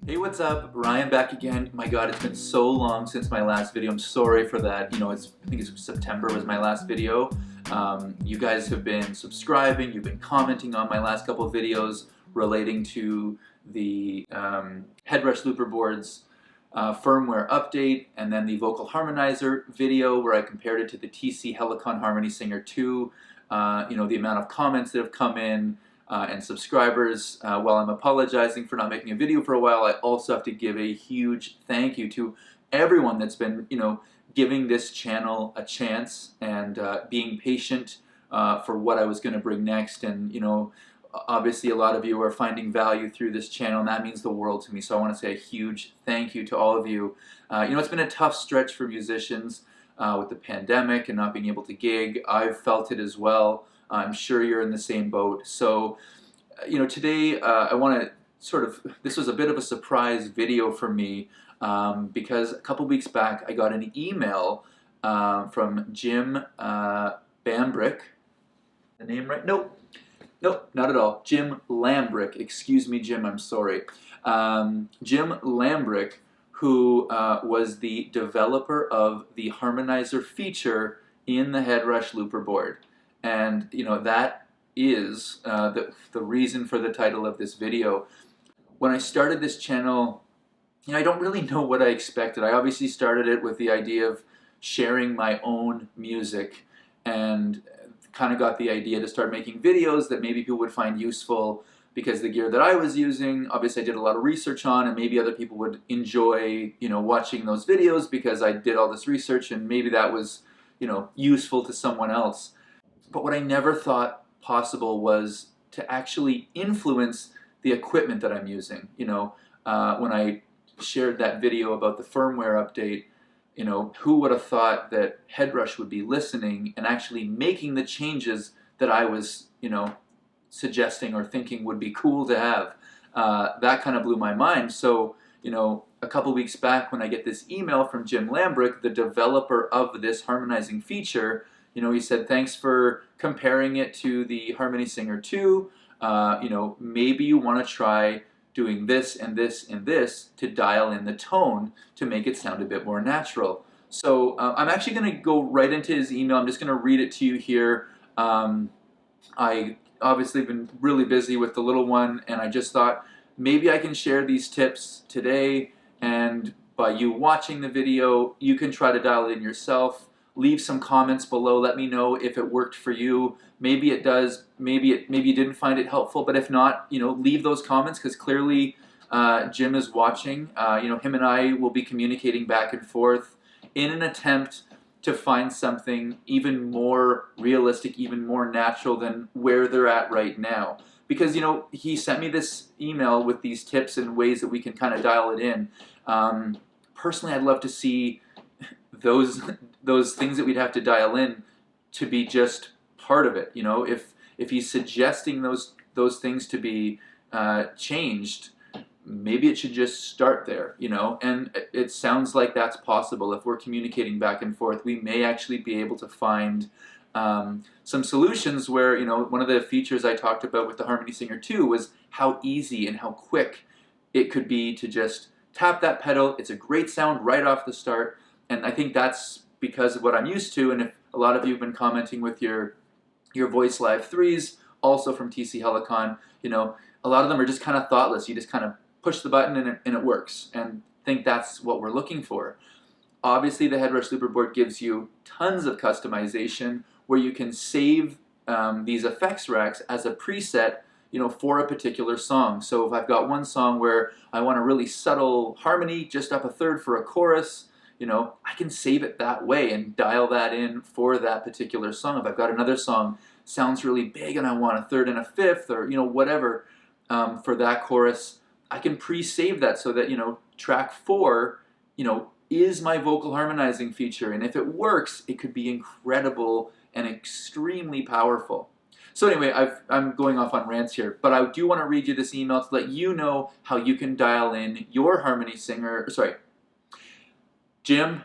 Hey, what's up? Ryan back again. My God, it's been so long since my last video. I'm sorry for that. I think it's September was my last video. You guys have been subscribing, you've been commenting on my last couple of videos relating to the Headrush Looper Board's firmware update, and then the vocal harmonizer video where I compared it to the TC Helicon Harmony Singer 2. The amount of comments that have come in, and subscribers. While I'm apologizing for not making a video for a while, I also have to give a huge thank you to everyone that's been, giving this channel a chance and being patient for what I was going to bring next. And, obviously a lot of you are finding value through this channel, and that means the world to me. So I want to say a huge thank you to all of you. It's been a tough stretch for musicians with the pandemic and not being able to gig. I've felt it as well. I'm sure you're in the same boat. So, today I want to this was a bit of a surprise video for me because a couple weeks back I got an email from Jim Bambrick. The name right? Nope, not at all. Jim Lambrick. Excuse me, Jim, I'm sorry. Jim Lambrick, who was the developer of the harmonizer feature in the Headrush Looper board. And that is the reason for the title of this video. When I started this channel, I don't really know what I expected. I obviously started it with the idea of sharing my own music, and kind of got the idea to start making videos that maybe people would find useful, because the gear that I was using, obviously I did a lot of research on, and maybe other people would enjoy, watching those videos because I did all this research, and maybe that was, useful to someone else. But what I never thought possible was to actually influence the equipment that I'm using. When I shared that video about the firmware update, who would have thought that Headrush would be listening and actually making the changes that I was, suggesting or thinking would be cool to have. That kind of blew my mind. So, a couple weeks back when I get this email from Jim Lambrick, the developer of this harmonizing feature, he said, thanks for comparing it to the Harmony Singer 2. Maybe you want to try doing this and this and this to dial in the tone to make it sound a bit more natural. So I'm actually going to go right into his email. I'm just going to read it to you here. I obviously have been really busy with the little one, and I just thought maybe I can share these tips today, and by you watching the video, you can try to dial it in yourself. Leave some comments below. Let me know if it worked for you. Maybe it does. Maybe you didn't find it helpful. But if not, leave those comments, because clearly Jim is watching. Him and I will be communicating back and forth in an attempt to find something even more realistic, even more natural than where they're at right now. Because he sent me this email with these tips and ways that we can kind of dial it in. Personally, I'd love to see those things that we'd have to dial in to be just part of it. If he's suggesting those things to be changed, maybe it should just start there. And it sounds like that's possible. If we're communicating back and forth, we may actually be able to find some solutions where, one of the features I talked about with the Harmony Singer 2 was how easy and how quick it could be to just tap that pedal. It's a great sound right off the start. And I think that's because of what I'm used to. And if a lot of you have been commenting with your Voice Live 3s, also from TC Helicon, a lot of them are just kind of thoughtless. You just kind of push the button and it works. And I think that's what we're looking for. Obviously, the Headrush Looper board gives you tons of customization where you can save these effects racks as a preset, for a particular song. So if I've got one song where I want a really subtle harmony, just up a third for a chorus, I can save it that way and dial that in for that particular song. If I've got another song sounds really big and I want a third and a fifth, or whatever, for that chorus, I can pre-save that so that track 4 is my vocal harmonizing feature, and if it works, it could be incredible and extremely powerful. So anyway, I'm going off on rants here, but I do want to read you this email to let you know how you can dial in your Harmony Singer, Jim,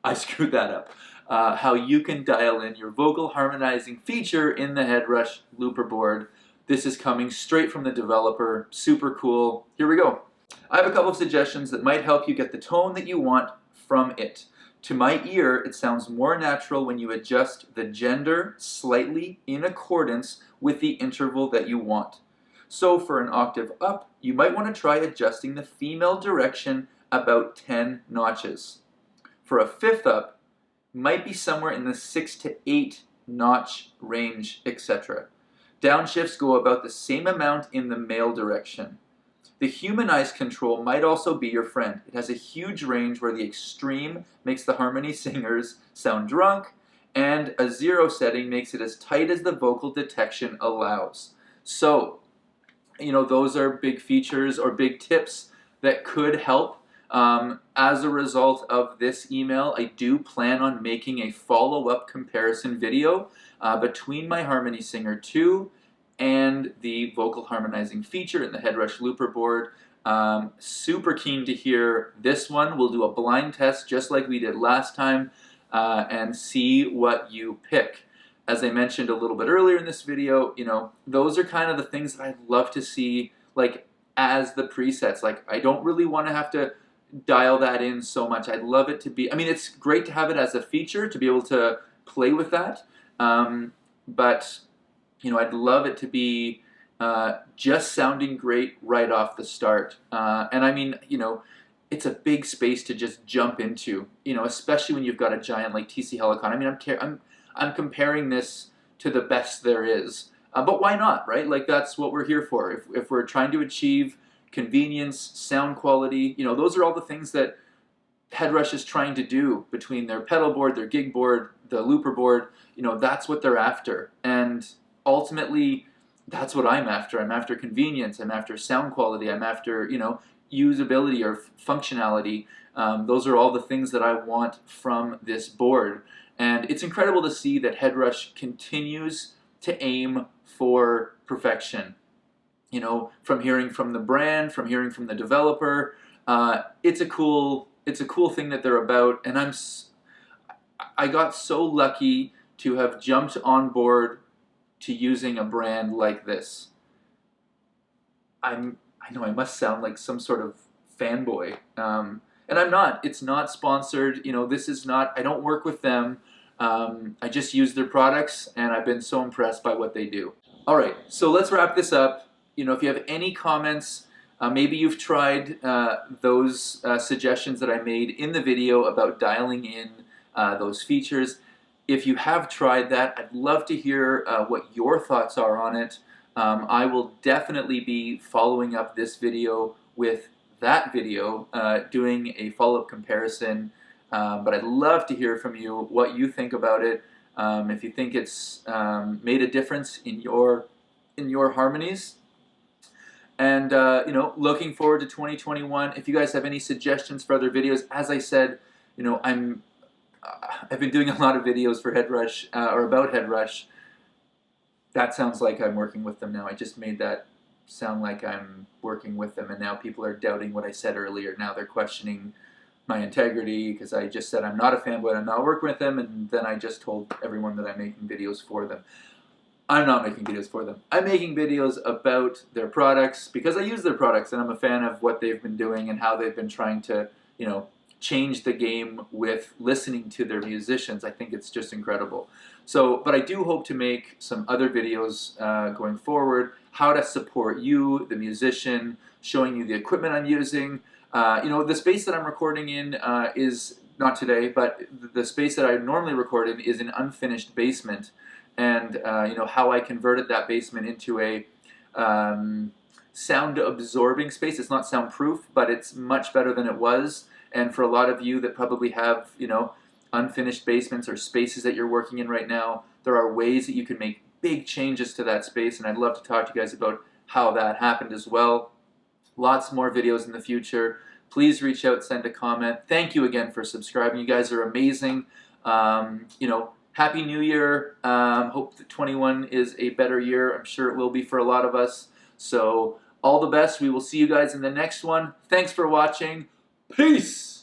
I screwed that up. How you can dial in your vocal harmonizing feature in the Headrush Looper board. This is coming straight from the developer. Super cool. Here we go. I have a couple of suggestions that might help you get the tone that you want from it. To my ear, it sounds more natural when you adjust the gender slightly in accordance with the interval that you want. So for an octave up, you might want to try adjusting the female direction about 10 notches. For a fifth up, might be somewhere in the 6 to 8 notch range, etc. Downshifts go about the same amount in the male direction. The humanized control might also be your friend. It has a huge range where the extreme makes the harmony singers sound drunk, and a 0 setting makes it as tight as the vocal detection allows. So, those are big features or big tips that could help. As a result of this email, I do plan on making a follow-up comparison video between my Harmony Singer 2 and the vocal harmonizing feature in the Headrush Looper board. Super keen to hear this one. We'll do a blind test just like we did last time and see what you pick. As I mentioned a little bit earlier in this video, those are kind of the things that I'd love to see as the presets. I don't really want to have to dial that in so much. I'd love it to be, it's great to have it as a feature to be able to play with that, but I'd love it to be just sounding great right off the start. And it's a big space to just jump into, especially when you've got a giant like TC Helicon. I'm comparing this to the best there is, but why not, right? That's what we're here for. If we're trying to achieve convenience, sound quality, those are all the things that Headrush is trying to do between their pedal board, their gig board, the looper board. That's what they're after. And ultimately, that's what I'm after. I'm after convenience. I'm after sound quality. I'm after, usability or functionality. Those are all the things that I want from this board. And it's incredible to see that Headrush continues to aim for perfection. From hearing from the brand, from hearing from the developer, it's a cool thing that they're about. And I got so lucky to have jumped on board to using a brand like this. I know I must sound like some sort of fanboy, and I'm not. It's not sponsored. This is not. I don't work with them. I just use their products, and I've been so impressed by what they do. All right, so let's wrap this up. If you have any comments, maybe you've tried those suggestions that I made in the video about dialing in those features. If you have tried that, I'd love to hear what your thoughts are on it. I will definitely be following up this video with that video, doing a follow-up comparison, but I'd love to hear from you what you think about it, if you think it's made a difference in your harmonies. And looking forward to 2021. If you guys have any suggestions for other videos, as I said, I've been doing a lot of videos for Headrush, or about Headrush. That sounds like I'm working with them now. I just made that sound like I'm working with them, and now people are doubting what I said earlier. Now they're questioning my integrity because I just said I'm not a fanboy, I'm not working with them, and then I just told everyone that I'm making videos for them. I'm not making videos for them. I'm making videos about their products because I use their products, and I'm a fan of what they've been doing and how they've been trying to, change the game with listening to their musicians. I think it's just incredible. So, but I do hope to make some other videos going forward, how to support you, the musician, showing you the equipment I'm using. The space that I'm recording in is, not today, but the space that I normally record in is an unfinished basement. And how I converted that basement into a sound absorbing space. It's not soundproof, but it's much better than it was. And for a lot of you that probably have, unfinished basements or spaces that you're working in right now, there are ways that you can make big changes to that space, and I'd love to talk to you guys about how that happened as well. Lots more videos in the future. Please reach out, send a comment. Thank you again for subscribing. You guys are amazing. Happy New Year. Hope that 21 is a better year. I'm sure it will be for a lot of us. So all the best. We will see you guys in the next one. Thanks for watching. Peace!